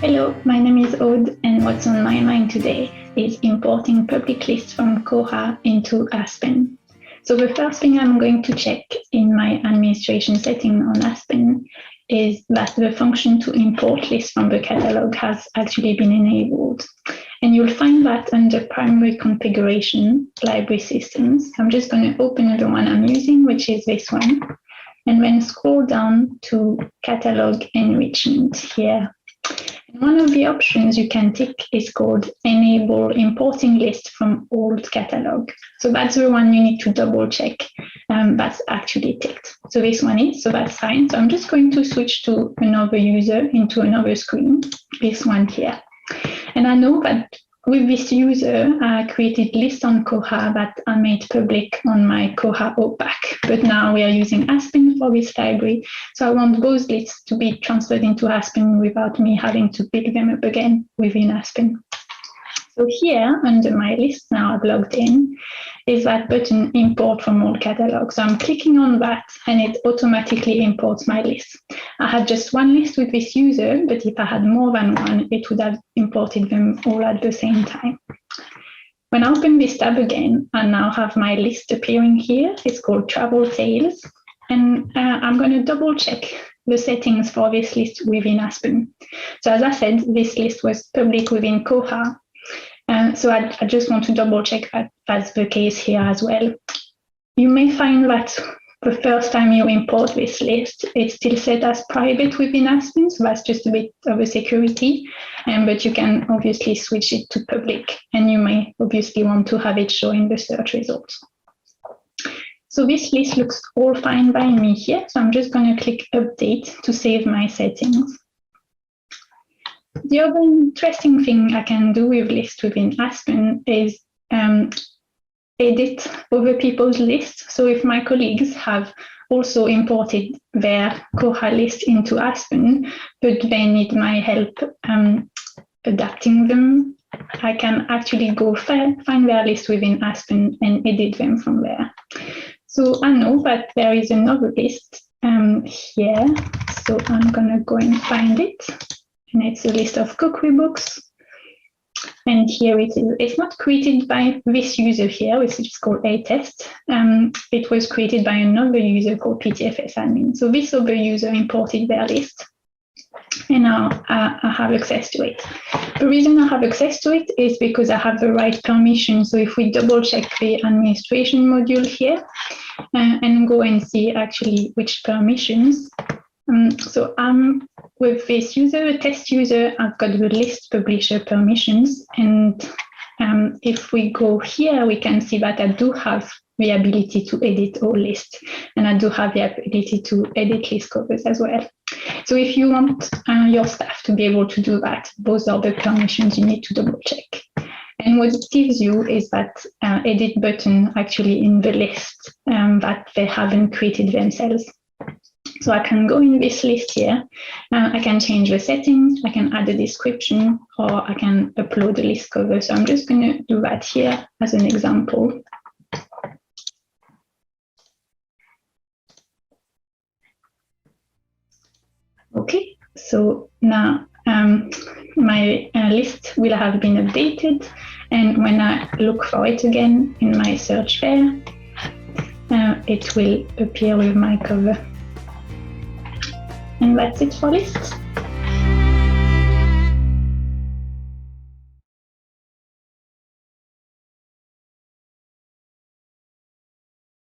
Hello, my name is Aude, and what's on my mind today is importing public lists from Koha into Aspen. So the first thing I'm going to check in my administration setting on Aspen is that the function to import lists from the catalog has actually been enabled. And you'll find that under primary configuration, library systems. I'm just going to open the one I'm using, which is this one, and then scroll down to catalog enrichment here. And one of the options you can tick is called Enable Importing List from Old Catalog. So that's the one you need to double check that's actually ticked. So this one is, so that's fine. So I'm just going to switch to another user into another screen, this one here. And I know that with this user, I created lists on Koha that are made public on my Koha OPAC, but now we are using Aspen for this library. So I want those lists to be transferred into Aspen without me having to pick them up again within Aspen. So here, under my list, now I've logged in, is that button Import from All Catalog. So I'm clicking on that and it automatically imports my list. I had just one list with this user, but if I had more than one, it would have imported them all at the same time. When I open this tab again, I now have my list appearing here. It's called Travel Tales. And I'm going to double check the settings for this list within Aspen. So as I said, this list was public within Koha. So I just want to double check that that's the case here as well. You may find that the first time you import this list, it's still set as private within Aspen, so that's just a bit of a security, but you can obviously switch it to public, and you may obviously want to have it show in the search results. So this list looks all fine by me here, so I'm just going to click Update to save my settings. The other interesting thing I can do with lists within Aspen is edit other people's lists. So if my colleagues have also imported their Koha list into Aspen, but they need my help adapting them, I can actually go find their list within Aspen and edit them from there. So I know that there is another list here, so I'm going to go and find it. And it's a list of cookery books. And here it is. It's not created by this user here, which is called A-Test. It was created by another user called PTFS admin. So this other user imported their list, and now I have access to it. The reason I have access to it is because I have the right permission. So if we double check the administration module here and go and see actually which permissions. So I'm with this user, a test user, I've got the list publisher permissions. And if we go here, we can see that I do have the ability to edit all lists, and I do have the ability to edit list covers as well. So if you want your staff to be able to do that, those are the permissions you need to double check. And what it gives you is that edit button actually in the list that they haven't created themselves. So I can go in this list here, I can change the settings, I can add a description, or I can upload a list cover. So I'm just going to do that here as an example. Okay, so now my list will have been updated, and when I look for it again in my search there, it will appear with my cover. And that's it for lists.